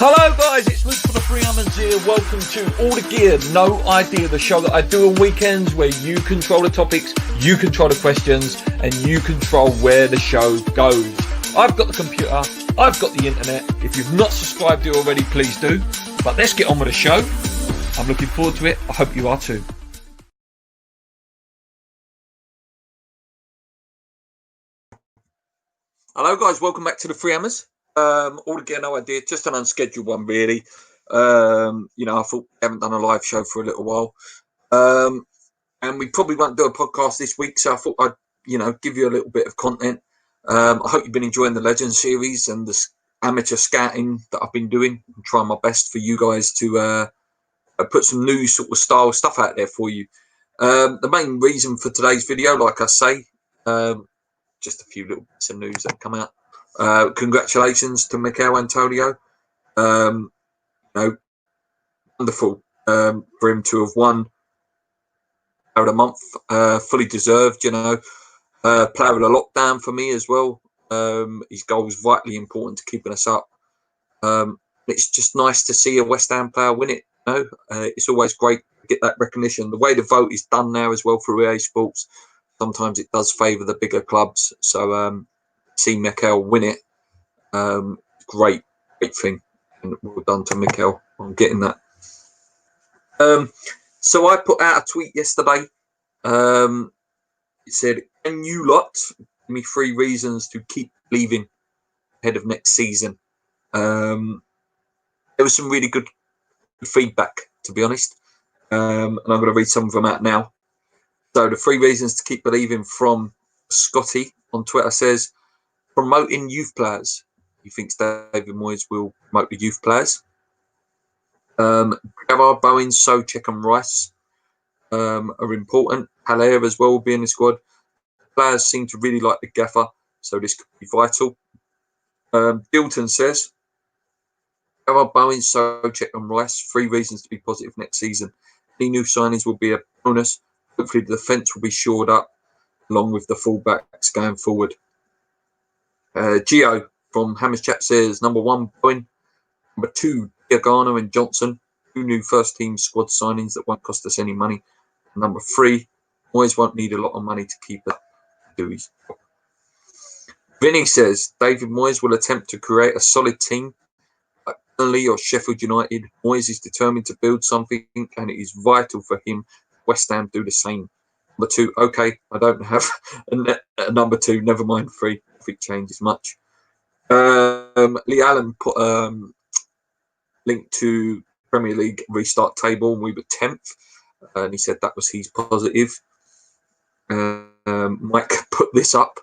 Hello guys, it's Luke from the Free Hammers here. Welcome to All the Gear, No Idea, the show that I do on weekends where you control the topics, you control the questions, and you control where the show goes. I've got the computer, I've got the internet. If you've not subscribed to it already, please do. But let's get on with the show. I'm looking forward to it. I hope you are too. Hello guys, welcome back to the Free Hammers. All again, no idea, just an unscheduled one really. I thought we haven't done a live show for a little while. And we probably won't do a podcast this week, so I thought I'd, give you a little bit of content. I hope you've been enjoying the Legends series and the amateur scouting that I've been doing. I'm trying my best for you guys to put some new sort of style stuff out there for you. The main reason for today's video, like I say, just a few little bits of news that come out. Congratulations to Mikel Antonio. Wonderful for him to have won Player of the Month. Fully deserved, Player of the Lockdown for me as well. His goal was vitally important to keeping us up. It's just nice to see a West Ham player win it. It's always great to get that recognition. The way the vote is done now as well for EA Sports, sometimes it does favour the bigger clubs. So see Mikel win it, great thing, and well done to Mikel on getting that. So I put out a tweet yesterday. It said, "Can you lot give me 3 reasons to keep believing ahead of next season?" There was some really good feedback, to be honest, and I'm going to read some of them out now. So the 3 reasons to keep believing from Scotty on Twitter says, promoting youth players. He thinks David Moyes will promote the youth players. Gerard, Bowen, Souček and Rice are important. Haller as well will be in the squad. Players seem to really like the gaffer, so this could be vital. Dilton says, Gerard, Bowen, Souček and Rice, 3 reasons to be positive next season. Any new signings will be a bonus. Hopefully the defence will be shored up along with the fullbacks going forward. Gio from Hammers Chat says, number 1, Bowen. Number 2, Diagana and Johnson. 2 new first-team squad signings that won't cost us any money. And number 3, Moyes won't need a lot of money to keep it. Do his job. Vinny says, David Moyes will attempt to create a solid team like Burnley or Sheffield United. Moyes is determined to build something, and it is vital for him West Ham do the same. Number 2, okay, I don't have a number 2, never mind 3, if it changes much. Lee Allen put link to Premier League restart table, and we were 10th, and he said that was his positive. Mike put this up.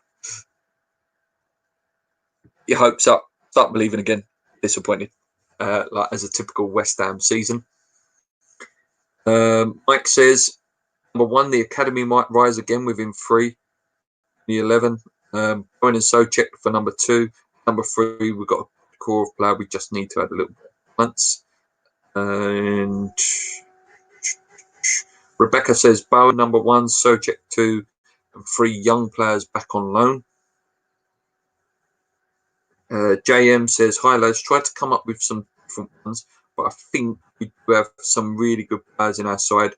Your hopes up, start believing again. Disappointed, like as a typical West Ham season. Mike says, number 1, the academy might rise again within 3. The 11. Bowen and Souček for number 2. Number 3, we've got a core of player. We just need to add a little bit of months. And Rebecca says, Bowen number 1, Souček 2, and 3 young players back on loan. JM says, hi lads, tried to come up with some different ones, but I think we do have some really good players in our side.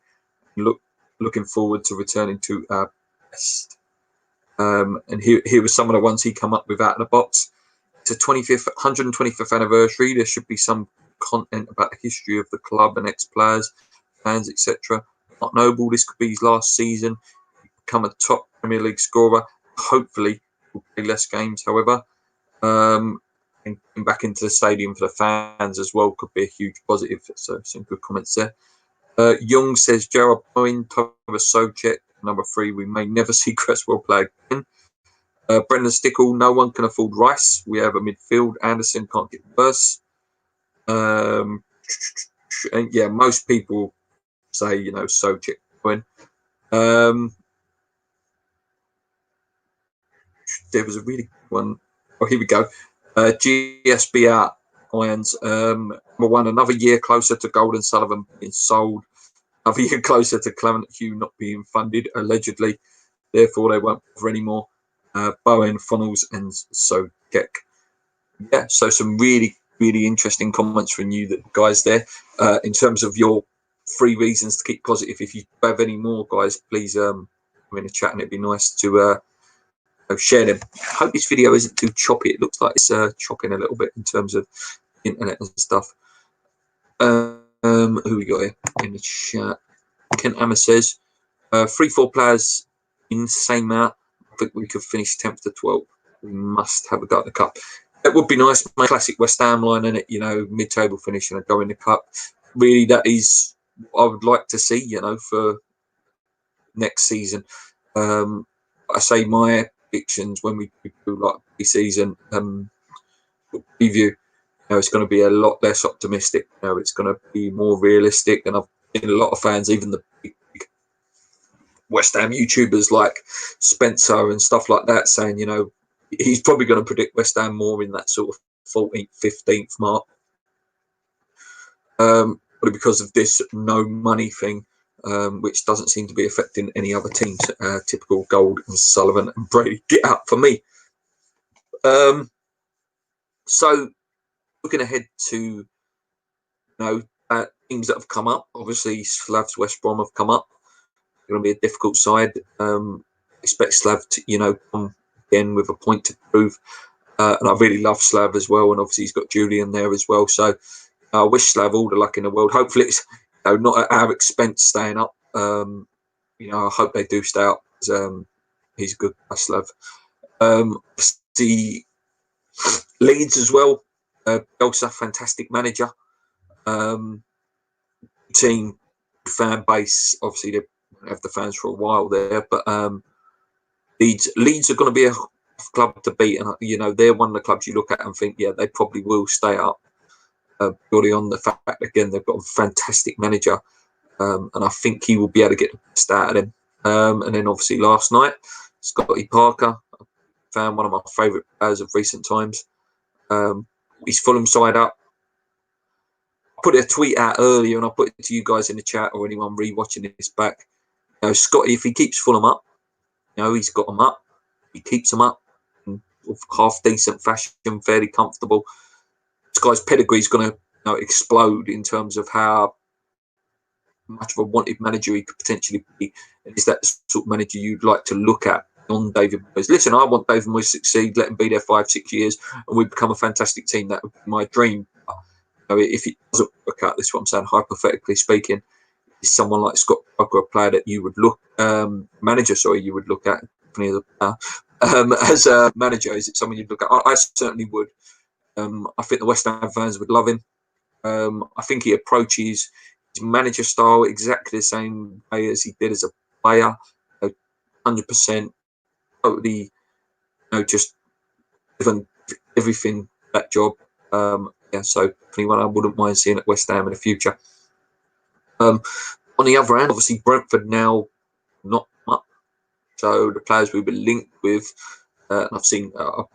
Looking forward to returning to our best. And here were some of the ones he come up with out of the box. It's a 125th anniversary. There should be some content about the history of the club and ex-players, fans, etc. Not Noble, this could be his last season. Become a top Premier League scorer. Hopefully, we'll play less games, however. And back into the stadium for the fans as well could be a huge positive. So some good comments there. Young says, Gerard Bowen, Thomas Souček. Number 3, we may never see Cresswell play again. Brendan Stickle, no one can afford Rice. We have a midfield. Anderson can't get worse. And yeah, most people say, Souček Bowen. There was a really good one. Oh, here we go. GSB out Irons. Number 1, another year closer to Golden Sullivan being sold. Another year closer to Clement Hugh not being funded, allegedly. Therefore, they won't bother anymore. Bowen, Funnels, and Souček. Yeah, so some really really interesting comments from you guys there in terms of your 3 reasons to keep positive. If you have any more, guys, please come in the chat, and it'd be nice to share them. I hope this video isn't too choppy. It looks like it's chopping a little bit in terms of internet and stuff. Who we got here in the chat? Kent Hammer says 3-4 players in the same out. I think we could finish 10th to 12th. We must have a go at the cup. It would be nice, my classic West Ham line in it, you know, mid-table finish and a go in the cup. Really, that is what I would like to see, you know, for next season. I say my predictions when we do like pre-season preview, you know, it's going to be a lot less optimistic. You know, it's going to be more realistic. And I've seen a lot of fans, even the big West Ham YouTubers like Spencer and stuff like that, saying, you know, he's probably going to predict West Ham more in that sort of 14th, 15th mark. But because of this no money thing, which doesn't seem to be affecting any other teams. Typical Gold and Sullivan and Brady get up for me. So looking ahead to, you know, teams that have come up, obviously Slavs West Brom have come up. They're going to be a difficult side. Expect Slav to, you know, come again with a point to prove. And I really love Slav as well. And obviously he's got Julian there as well. So I wish Slav all the luck in the world. Hopefully it's, you know, not at our expense staying up. You know, I hope they do stay up. He's a good guy, Slav. The Leeds as well. Bielsa, fantastic manager. Team, fan base, obviously they don't have the fans for a while there, but Leeds are going to be a club to beat, and you know, they're one of the clubs you look at and think, yeah, they probably will stay up. Purely on the fact, again, they've got a fantastic manager, and I think he will be able to get the best out of them. And then obviously last night, Scotty Parker, found one of my favourite players of recent times. He's Fulham side up. I put a tweet out earlier, and I put it to you guys in the chat or anyone re-watching this back. You know, Scotty, if he keeps Fulham up, you know, he's got them up. He keeps them up in half decent fashion, fairly comfortable. This guy's pedigree is going to, you know, explode in terms of how much of a wanted manager he could potentially be. And is that the sort of manager you'd like to look at on David Moyes? Listen, I want David Moyes to succeed, let him be there 5-6 years, and we become a fantastic team. That would be my dream. But, you know, if it doesn't work out, this is what I'm saying, hypothetically speaking, is someone like Scott Parker a player that you would look, you would look at as a manager? Is it someone you'd look at? I certainly would. I think the West Ham fans would love him. I think he approaches his manager style exactly the same way as he did as a player. 100%, totally, you know, just given everything that job. Yeah, so anyone I wouldn't mind seeing at West Ham in the future. On the other hand, obviously Brentford now not up. So the players we've been linked with, and I've been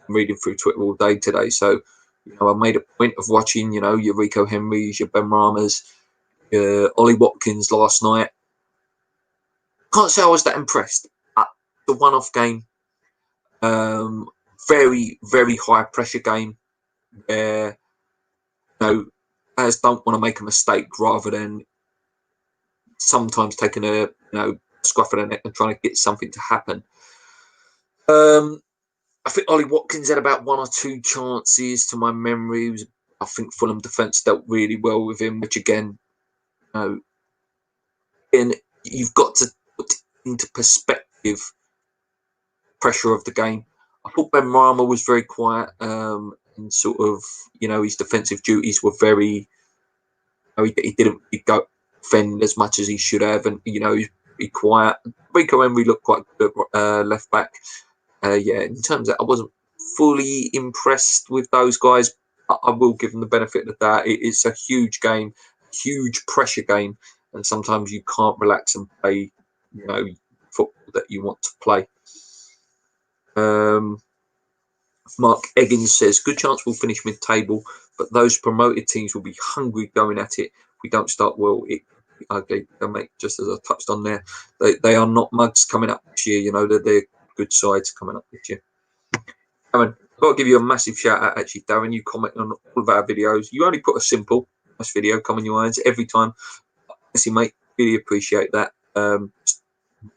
reading through Twitter all day today. So, you know, I made a point of watching, you know, your Rico Henrys, your Ben Ramas, Ollie Watkins last night. Can't say I was that impressed. The one-off game, very, very high pressure game where, you know, players don't want to make a mistake rather than sometimes taking a, you know, scruff of the neck and trying to get something to happen. I think Ollie Watkins had about 1 or 2 chances to my memory. I think Fulham defence dealt really well with him, which again, you know, and you've got to put into perspective pressure of the game. I thought Ben Rama was very quiet, and sort of, you know, his defensive duties were very, you know, he didn't go defend as much as he should have, and, you know, he's be quiet. Rico Henry looked quite good at left back. Yeah, in terms of, I wasn't fully impressed with those guys. I will give them the benefit of that. It's a huge game, huge pressure game, and sometimes you can't relax and play, you know, football that you want to play. Mark Eggins says, good chance we'll finish mid-table, but those promoted teams will be hungry going at it. If we don't start well, okay, mate, just as I touched on there, they are not mugs coming up this year. You know, they're good sides coming up this year. Cameron, got to give you a massive shout out, actually, Darren. You comment on all of our videos. You only put a simple, nice video, come in your eyes every time. Honestly, mate, really appreciate that. Really,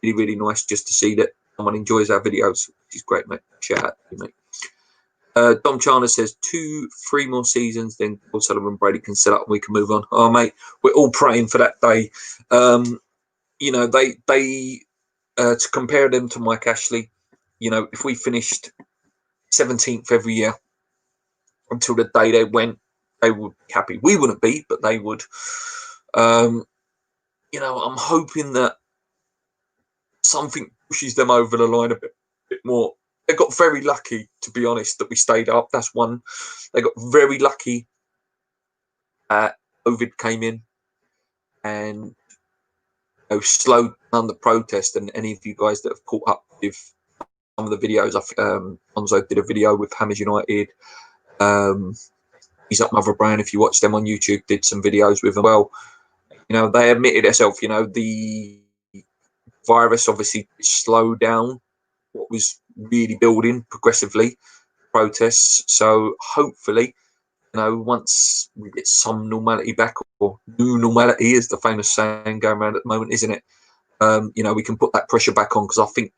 really nice just to see that someone enjoys our videos, which is great, mate. Shout out to you, mate. Dom Chana says 2-3 more seasons, then Paul Sullivan Brady can set up and we can move on. Oh, mate, we're all praying for that day. You know, they to compare them to Mike Ashley, you know, if we finished 17th every year until the day they went, they would be happy. We wouldn't be, but they would. You know, I'm hoping that something pushes them over the line a bit more. They got very lucky, to be honest, that we stayed up. That's one. They got very lucky. COVID came in and slowed down the protest. And any of you guys that have caught up with some of the videos, Onzo did a video with Hammers United. He's up Mother Brown. If you watch them on YouTube, did some videos with them. Well, you know, they admitted themselves. You know, the virus obviously slowed down what was really building progressively, protests. So hopefully, you know, once we get some normality back, or new normality is the famous saying going around at the moment, isn't it? You know, we can put that pressure back on, because I think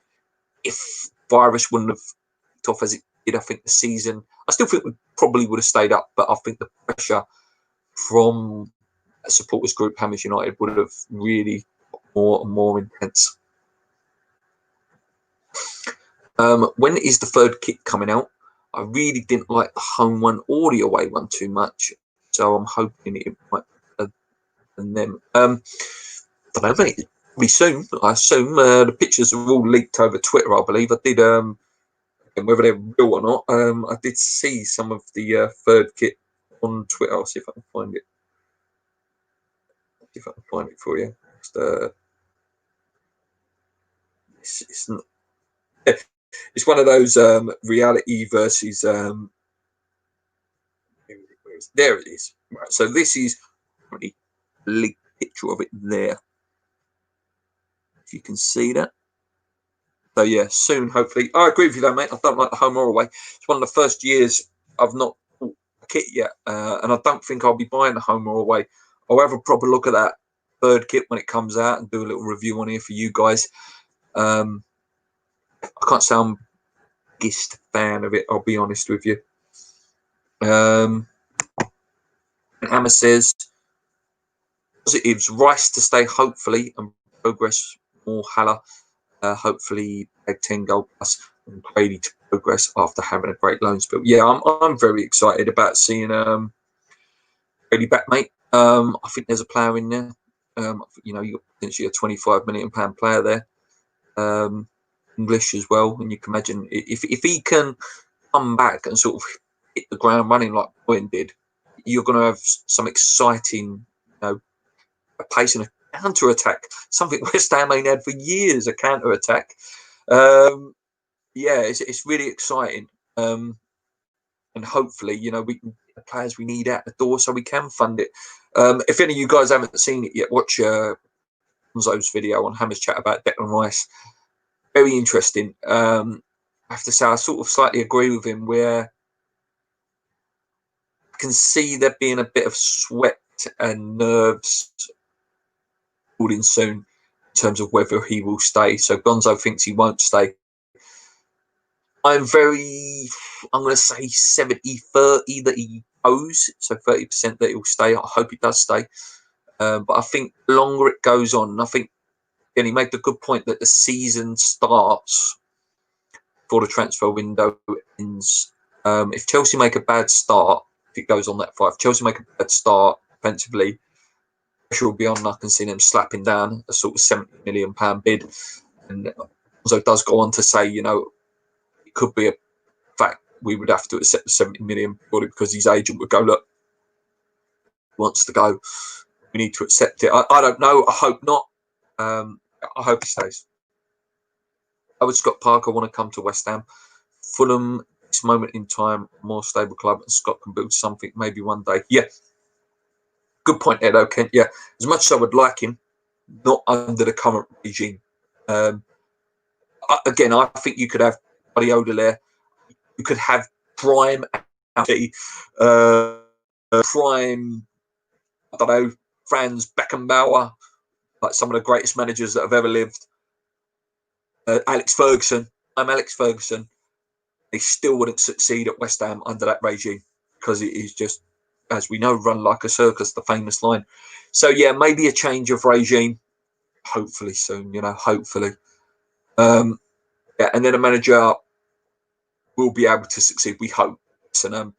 if virus wouldn't have kicked off as it did, I think the season, I still think we probably would have stayed up, but I think the pressure from a supporters group, Hammers United, would have really got more and more intense. When is the third kit coming out? I really didn't like the home one or the away one too much, so I'm hoping it might and them. I don't know, mate. Be soon. I assume the pictures are all leaked over Twitter. I believe I did. And whether they're real or not, I did see some of the third kit on Twitter. I'll see if I can find it. See if I can find it for you. It's not. It's one of those reality versus. There it is. Right. So this is a leaked picture of it there. If you can see that. So yeah, soon, hopefully. I agree with you though, mate. I don't like the home or away. It's one of the first years I've not bought a kit yet, and I don't think I'll be buying the home or away. I'll have a proper look at that third kit when it comes out and do a little review on here for you guys. I can't say I'm the biggest fan of it, I'll be honest with you. Hammer says positives: Rice to stay hopefully and progress more. Haller hopefully bag 10 goal plus, and Brady to progress after having a great loan spell. Yeah, I'm very excited about seeing Brady back, mate. I think there's a player in there. You know, you've got potentially a £25 million player there. English as well, and you can imagine if he can come back and sort of hit the ground running like Bowen did, you're going to have some exciting, you know, a pace and a counter attack. Something West Ham ain't had for years, a counter attack. Yeah, it's really exciting, and hopefully, you know, we can get the players we need out the door so we can fund it. If any of you guys haven't seen it yet, watch Onzo's video on Hammers Chat about Declan Rice. Very interesting. I have to say, I sort of slightly agree with him, where I can see there being a bit of sweat and nerves building soon in terms of whether he will stay. So Gonzo thinks he won't stay. I'm going to say 70-30 that he owes, so 30% that he'll stay. I hope he does stay. But I think the longer it goes on, I think, and he made the good point that the season starts before the transfer window ends. If Chelsea make a bad start, if it goes on that far, if Chelsea make a bad start defensively, pressure will be on. I can see them slapping down a sort of £70 million bid. And also does go on to say, you know, it could be a fact we would have to accept the 70 million because his agent would go, look, he wants to go. We need to accept it. I don't know. I hope not. I hope he stays. I would Scott Parker want to come to West Ham. Fulham, this moment in time, more stable club, and Scott can build something maybe one day. Yeah. Good point there, though, Kent. Yeah. As much as I would like him, not under the current regime. Again, I think you could have Guardiola there. You could have prime, prime, I don't know, Franz Beckenbauer, like some of the greatest managers that have ever lived. Alex Ferguson. I'm Alex Ferguson. They still wouldn't succeed at West Ham under that regime because it is just, as we know, run like a circus, the famous line. So, yeah, maybe a change of regime, hopefully soon, hopefully. Yeah, and then a manager will be able to succeed, we hope. And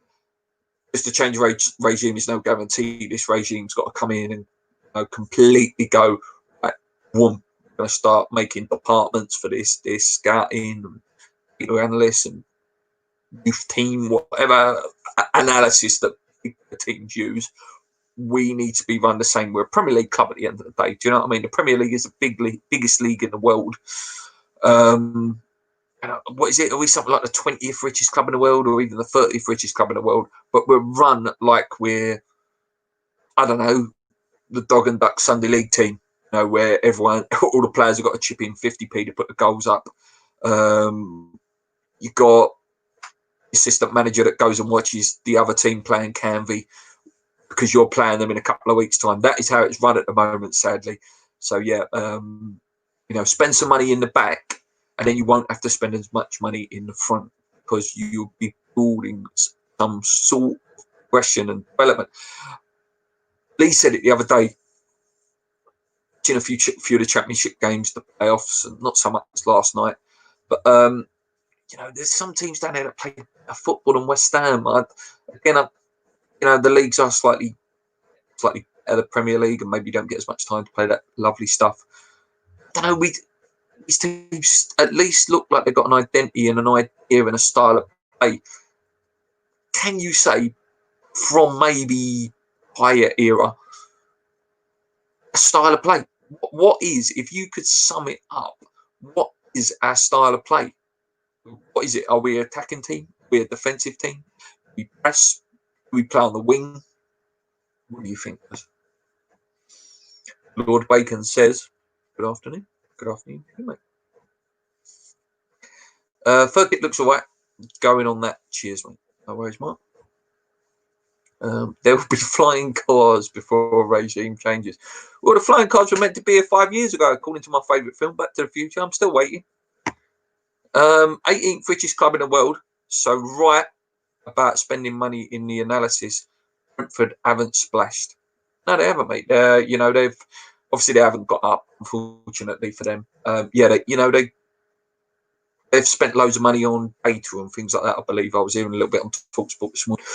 just a change of regime is no guarantee. This regime's got to come in and completely go, right, we're going to start making departments for this scouting, analysts and youth team, whatever analysis that the teams use. We need to be run the same. We're a Premier League club at the end of the day. Do you know what I mean? The Premier League is the biggest league in the world. What is it? Are we something like the 20th richest club in the world or even the 30th richest club in the world? But we're run like we're, I don't know, the Dog and Duck Sunday League team, where all the players have got to chip in 50p to put the goals up. You've got assistant manager that goes and watches the other team playing Canvey because you're playing them in a couple of weeks' time. That is how it's run at the moment, sadly. So, yeah, spend some money in the back and then you won't have to spend as much money in the front because you'll be building some sort of progression and development. Lee said it the other day, in a few of the championship games, the playoffs, and not so much last night, but there's some teams down there that play football in West Ham. The leagues are slightly better the Premier League, and maybe you don't get as much time to play that lovely stuff. I don't know. These teams at least look like they've got an identity and an idea and a style of play. Can you say from maybe higher era a style of play? What is, if you could sum it up, what is our style of play? What is it? Are we an attacking team? Are we a defensive team? We press? We play on the wing? What do you think? Lord Bacon says, good afternoon. Good afternoon, mate. Third kit looks all right. Going on that. Cheers, mate. No worries, Mark. There will be flying cars before regime changes. Well, the flying cars were meant to be here 5 years ago, according to my favourite film, Back to the Future. I'm still waiting. 18th richest club in the world. So right about spending money in the analysis, Brentford haven't splashed. No, they haven't, mate. They've obviously they haven't got up, unfortunately for them. They've spent loads of money on data and things like that. I believe I was hearing a little bit on TalkSport this morning.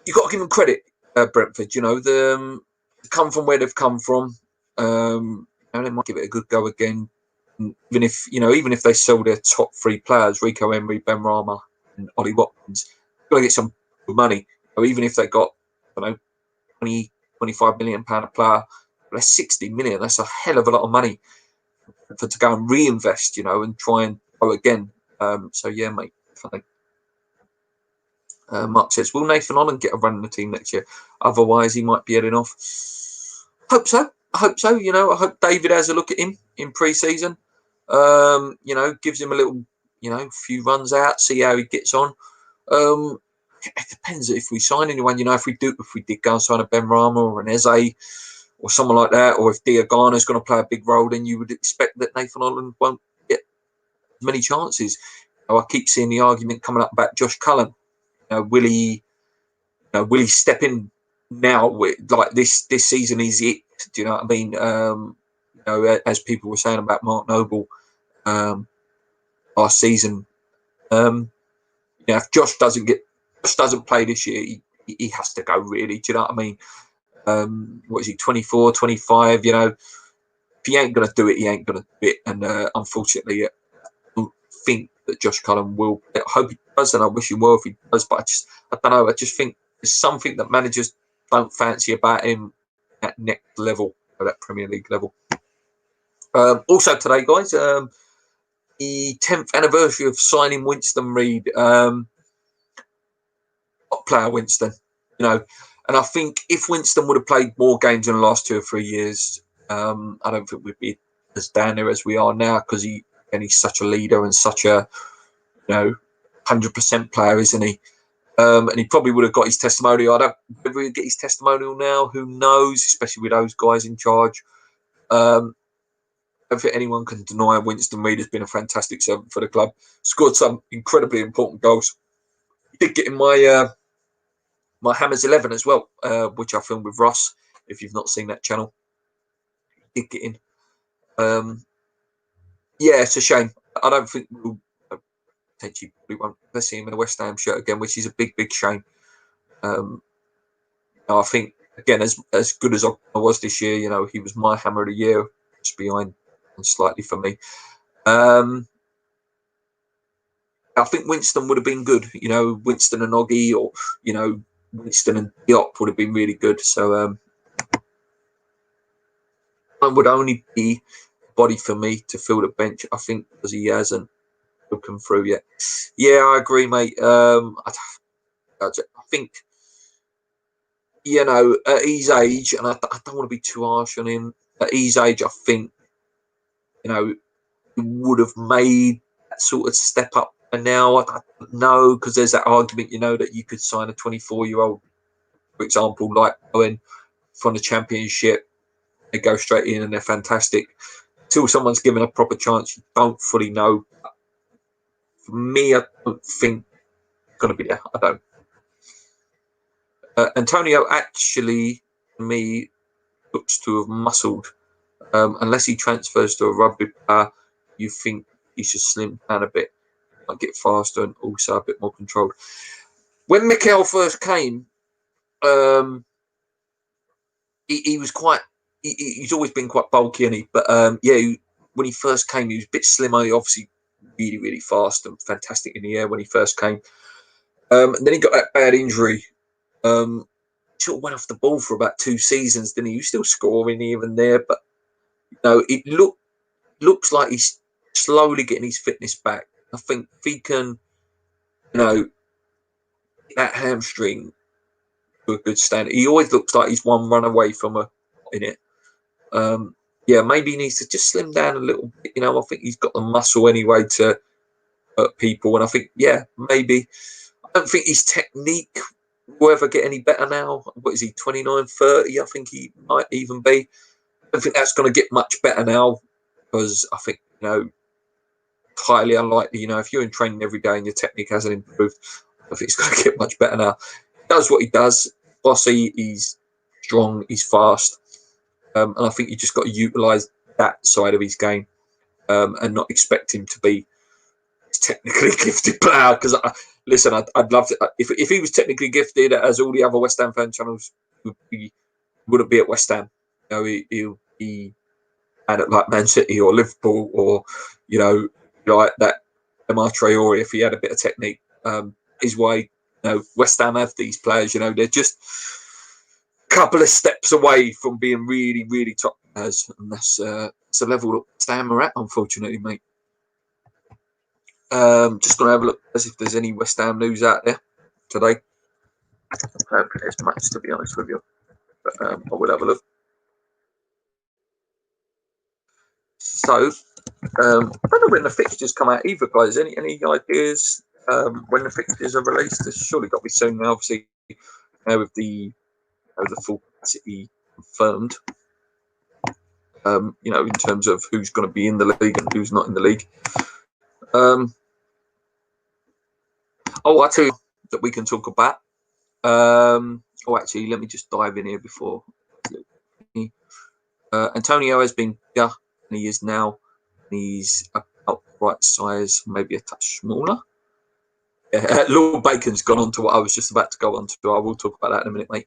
You've got to give them credit, Brentford. They come from where they've come from. They might give it a good go again. Even if they sell their top three players, Rico Emery, Benrahma, and Ollie Watkins, they're going to get some good money. Even if they got, 20, 25 million pound a player, that's 60 million. That's a hell of a lot of money to go and reinvest, and try and go again. So yeah, mate. Mark says, will Nathan Holland get a run in the team next year? Otherwise, he might be heading off. Hope so. I hope so. I hope David has a look at him in pre-season. Gives him a little, few runs out, see how he gets on. It depends if we sign anyone. If we did go and sign a Benrahma or an Eze or someone like that, or if Diagana is going to play a big role, then you would expect that Nathan Holland won't get many chances. I keep seeing the argument coming up about Josh Cullen. Will he step in now? Like this season is it? Do you know what I mean? As people were saying about Mark Noble last season. If Josh doesn't play this year, he has to go. Really, do you know what I mean? What is he? 24, 25. If he ain't gonna do it, he ain't gonna do it. And unfortunately, I don't think that Josh Cullen will. I hope he does, and I wish him well if he does. But I don't know. I just think there's something that managers don't fancy about him at next level, at that Premier League level. Also today, guys, the 10th anniversary of signing Winston Reid. Top player Winston, and I think if Winston would have played more games in the last 2 or 3 years, I don't think we'd be as down there as we are now because he's such a leader and such a 100% player, isn't he? And he probably would have got his testimonial. I don't whether he'll get his testimonial now. Who knows? Especially with those guys in charge. I don't think anyone can deny Winston Reid has been a fantastic servant for the club. Scored some incredibly important goals. He did get in my my Hammers 11 as well, which I filmed with Ross. If you've not seen that channel, he did get in. Yeah, it's a shame. I don't think we'll potentially we won't see him in a West Ham shirt again, which is a big shame. I think again, as good as I was this year, you know, he was my Hammer of the Year, just behind and slightly for me. I think Winston would have been good. You know, Winston and Oggy, or you know, Winston and Diop would have been really good. So I would only be body for me to fill the bench. I think because he hasn't come through yet. Yeah, I agree, mate. I think, you know, at his age, and I don't want to be too harsh on him. At his age, I think, you know, he would have made that sort of step up. And now I don't know, because there's that argument, you know, that you could sign a 24-year-old, for example, like Owen from the Championship. They go straight in and they're fantastic. Until someone's given a proper chance, you don't fully know. For me, I don't think it's going to be there. I don't. Antonio actually, for me, looks to have muscled. Unless he transfers to a rugby player, you think he should slim down a bit, like get faster and also a bit more controlled. When Mikel first came, he was quite. He's always been quite bulky, and but yeah, when he first came, he was a bit slimmer. He obviously really fast and fantastic in the air when he first came. And then he got that bad injury. Sort of went off the ball for about 2 seasons. Then he was still scoring even there, but you know, it looks like he's slowly getting his fitness back. I think if he can, you know, that hamstring to a good standard. He always looks like he's one run away from a in it. Yeah, maybe he needs to just slim down a little bit. You know, I think he's got the muscle anyway to hurt people, and I think maybe. I don't think his technique will ever get any better now. What is he, 29, 30? I think he might even be. I don't think that's going to get much better now, because I think, you know, highly unlikely, you know, if you're in training every day and your technique hasn't improved, I don't think it's going to get much better now. He does what he does. Bossy, he's strong, he's fast. And I think you just got to utilise that side of his game, and not expect him to be technically gifted player. Because listen, I'd love to. If he was technically gifted, as all the other West Ham fan channels wouldn't be at West Ham. You know, he'll be at like Man City or Liverpool, or you know, like that Amar Traore. If he had a bit of technique, is why, you know, West Ham have these players. You know, they're just a couple of steps away from being really top players, and that's the level that West Ham are at, unfortunately, mate. Just going to have a look as if there's any West Ham news out there today. I don't think there's much, to be honest with you, but I will have a look. So, I don't know when the fixtures come out either, guys. Any ideas when the fixtures are released? It's surely got to be soon now, obviously, with the full capacity confirmed. You know, in terms of who's going to be in the league and who's not in the league. I tell you that we can talk about. Actually, let me just dive in here before. Antonio has been bigger than he is now. He's about the right size, maybe a touch smaller. Lord Bacon's gone on to what I was just about to go on to. I will talk about that in a minute, mate.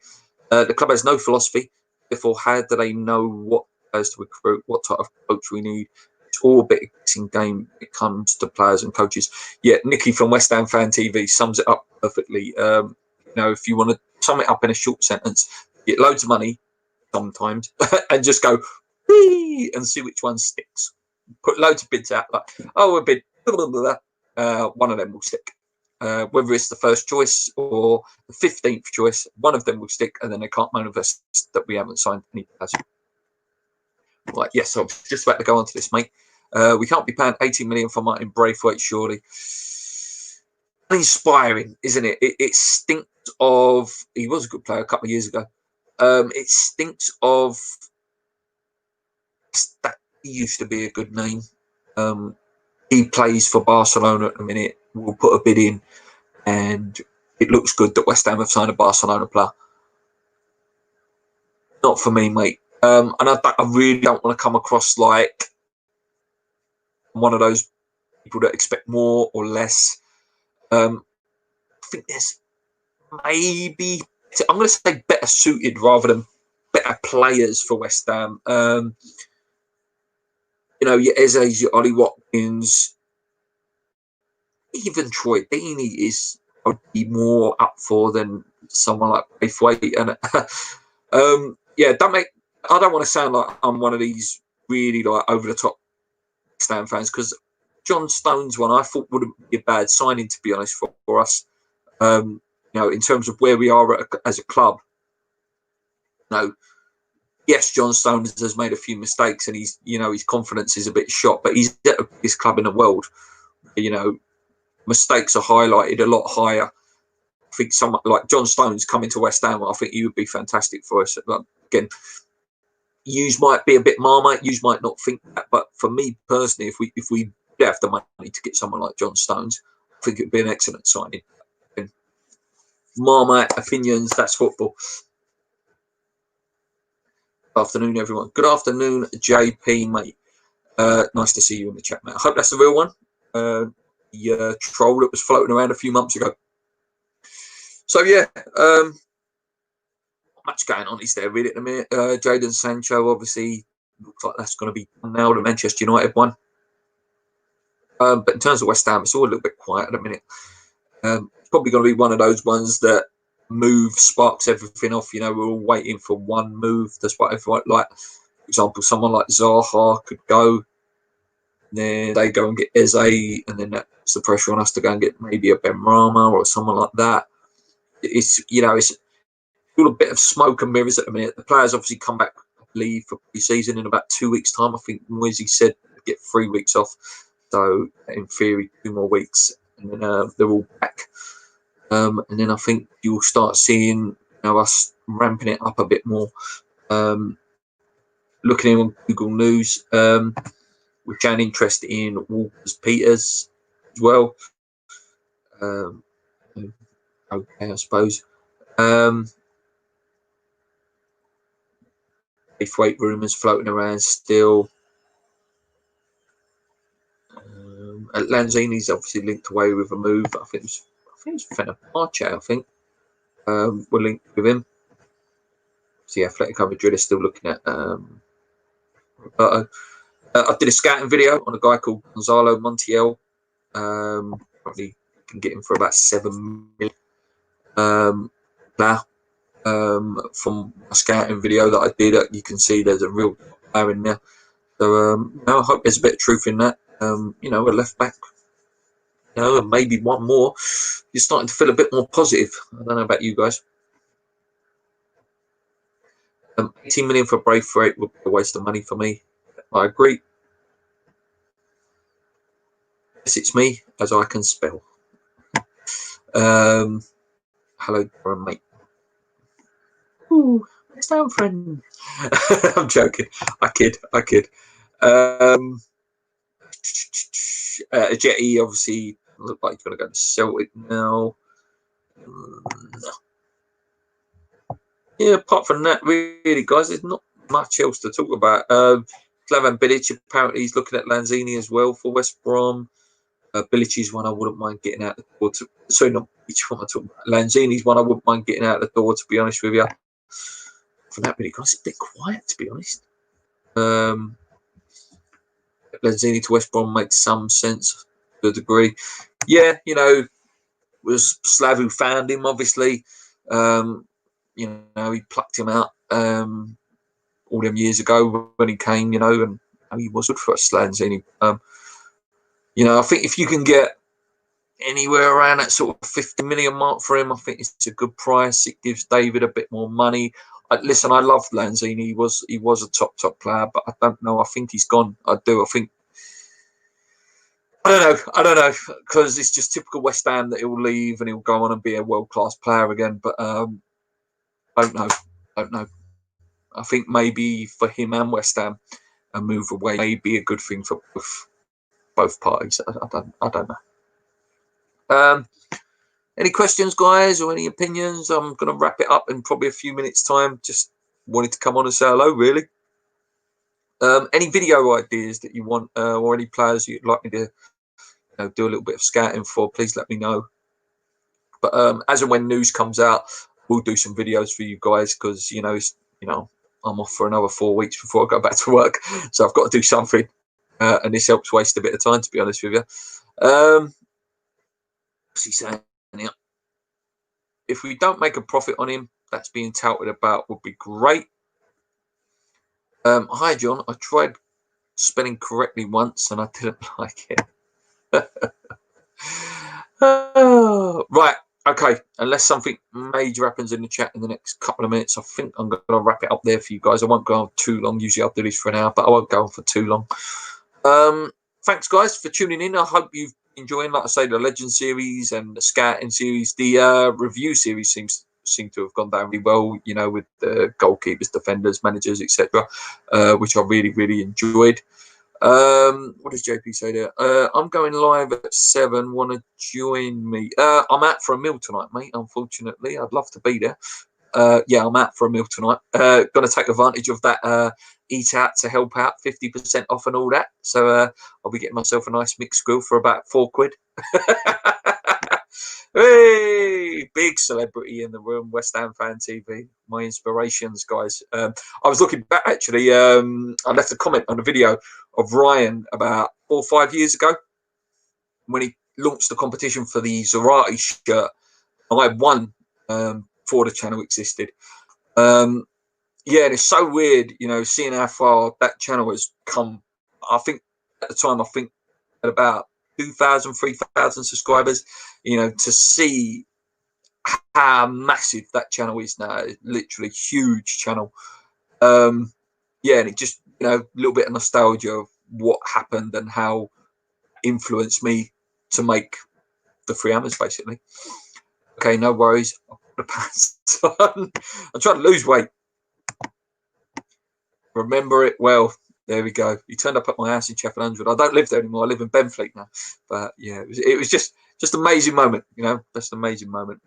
The club has no philosophy. Therefore, how do they know what players to recruit, what type of coach we need? It's all a bit of a guessing game when it comes to players and coaches. Yeah, Nicky from West Ham Fan TV sums it up perfectly. You know, if you want to sum it up in a short sentence, get loads of money sometimes and just go whee and see which one sticks. Put loads of bids out, like, a bid, blah, blah, blah, one of them will stick. Whether it's the first choice or the 15th choice, one of them will stick, and then they can't manifest that we haven't signed any players. Right, yes, so I'm just about to go on to this, mate. We can't be paying 18 million for Martin Braithwaite, surely. uninspiring, isn't it? It stinks of. He was a good player a couple of years ago. It stinks of that. He used to be a good name. He plays for Barcelona at the minute. We'll put a bid in, and it looks good that West Ham have signed a Barcelona player. Not for me, mate. And I really don't want to come across like one of those people that expect more or less. I think there's maybe, I'm going to say, better suited rather than better players for West Ham. Your Eze's, your Ollie Watkins, even Troy Deeney is, I would be more up for than someone like Braithwaite. And I don't want to sound like I'm one of these really like over the top West Ham fans, because John Stones one I thought wouldn't be a bad signing, to be honest, for us. In terms of where we are as a club. Yes, John Stones has made a few mistakes, and his confidence is a bit shot, but he's at the biggest club in the world. Mistakes are highlighted a lot higher. I think someone like John Stones coming to West Ham, I think he would be fantastic for us. Again, you might be a bit Marmite, you might not think that, but for me personally, if we have the money to get someone like John Stones, I think it would be an excellent signing. Marmite opinions, that's football. Good afternoon, everyone. Good afternoon, JP, mate. Nice to see you in the chat, mate. I hope that's the real one. The troll that was floating around a few months ago. So yeah, not much going on is there really at the minute. Jadon Sancho obviously looks like that's going to be now the Manchester United one. But in terms of West Ham, it's all a little bit quiet at the minute. It's probably going to be one of those ones that sparks everything off. We're all waiting for one move. That's what everyone like. For example, someone like Zaha could go. Then they go and get Eze, and then that's the pressure on us to go and get maybe a Benrahma or someone like that. It's all a bit of smoke and mirrors at the minute. The players obviously come back, I believe, for pre-season in about 2 weeks' time. I think Moisey said get 3 weeks off, so in theory 2 more weeks, and then they're all back. And then I think you'll start seeing us ramping it up a bit more. Looking on Google News, we've shown interest in Walters-Peters as well. Okay, I suppose. Braithwaite rumours floating around still. Lanzini's obviously linked away with a move. I think it was Fenerbahce. I think we're linked with him. See, Athletic Madrid is still looking at Roberto. I did a scouting video on a guy called Gonzalo Montiel. Probably can get him for about 7 million. Now, from a scouting video that I did, you can see there's a real player in there. So I hope there's a bit of truth in that. A left back, and maybe one more. You're starting to feel a bit more positive. I don't know about you guys. 18 million for Braithwaite would be a waste of money for me. I agree. Yes, it's me, as I can spell. Hello, mate. Ooh, it's down, friend. I'm joking. I kid. Jetty obviously look like he's going to go to Celtic now. Yeah, apart from that, really, guys, there's not much else to talk about. Slaven Bilic, apparently he's looking at Lanzini as well for West Brom. Bilic is one I wouldn't mind getting out the door to. Sorry, not which one I talk about. Lanzini's one I wouldn't mind getting out the door, to be honest with you. For that, really, guys, it's a bit quiet, to be honest. Lanzini to West Brom makes some sense to a degree. Yeah, was Slav who found him, obviously. He plucked him out all them years ago when he came, and he was good for us, Lanzini. I think if you can get anywhere around that sort of 50 million mark for him, I think it's a good price. It gives David a bit more money. Listen, I loved Lanzini. He was a top player, but I don't know. I think he's gone. I do. I think I don't know, because it's just typical West Ham that he'll leave and he'll go on and be a world-class player again. But don't know. I think maybe for him and West Ham, a move away may be a good thing for both parties. I don't know. Any questions, guys, or any opinions? I'm going to wrap it up in probably a few minutes' time. Just wanted to come on and say hello, really. Any video ideas that you want, or any players you'd like me to do a little bit of scouting for, please let me know. But as and when news comes out, we'll do some videos for you guys, because I'm off for another 4 weeks before I go back to work, so I've got to do something, and this helps waste a bit of time, to be honest with you. What's he saying here? If we don't make a profit on him, that's being touted about, would be great. Hi, John. I tried spelling correctly once and I didn't like it. Right. Okay. Unless something major happens in the chat in the next couple of minutes, I think I'm going to wrap it up there for you guys. I won't go on too long. Usually I'll do this for an hour, but I won't go on for too long. Thanks, guys, for tuning in. I hope you've enjoying, like I say, the Legend series and the Scouting series. The review series seem to have gone down really well, with the goalkeepers, defenders, managers, etc., which I really enjoyed. What does JP say there? I'm going live at 7. Want to join me? I'm out for a meal tonight, mate, unfortunately. I'd love to be there. Yeah, I'm out for a meal tonight. Going to take advantage of that eat out to help out, 50% off and all that. So I'll be getting myself a nice mixed grill for about £4. Hey, big celebrity in the room, West Ham Fan TV. My inspirations, guys. I was looking back, actually. I left a comment on a video of Ryan about 4 or 5 years ago when he launched the competition for the Zarate shirt. I won before the channel existed. Yeah, and it's so weird, seeing how far that channel has come. I think at the time, at about 2,000, 3,000 subscribers, to see how massive that channel is now. It's literally huge channel. Yeah, and it just, a little bit of nostalgia of what happened and how influenced me to make the 3 Hammers, basically. Okay, no worries. I'll put a pants on. I'm trying to lose weight. Remember it well. There we go. He turned up at my house in Sheffield 100. I don't live there anymore. I live in Benfleet now. But yeah, it was just amazing moment. Just an amazing moment.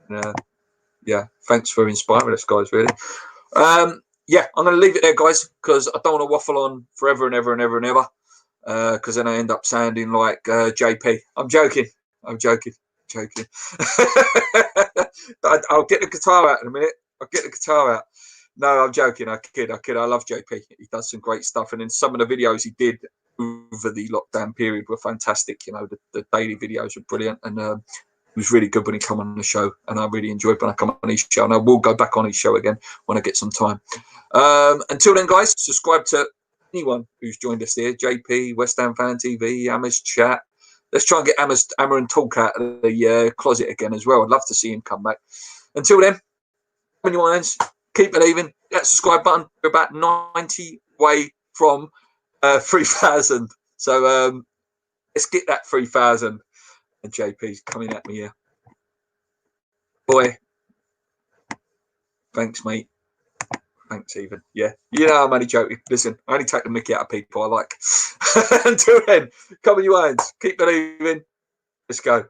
Yeah, thanks for inspiring us, guys. Really. Yeah, I'm going to leave it there, guys, because I don't want to waffle on forever and ever and ever and ever. Because then I end up sounding like JP. I'm joking. I'll get the guitar out in a minute. I'll get the guitar out. No, I'm joking. I kid. I love JP. He does some great stuff. And then some of the videos he did over the lockdown period were fantastic. The daily videos were brilliant. And it was really good when he came on the show. And I really enjoyed when I come on his show. And I will go back on his show again when I get some time. Until then, guys, subscribe to anyone who's joined us here. JP, West Ham Fan TV, Hammers Chat. Let's try and get Hammer and Talk out of the closet again as well. I'd love to see him come back. Until then, open your minds. Keep believing. That subscribe button. We're about 90 away from 3,000. So let's get that 3,000. And JP's coming at me here. Boy. Thanks, mate. Thanks, even. Yeah. I'm only joking. Listen, I only take the mickey out of people I like. Until then, come on, you irons. Keep believing. Let's go.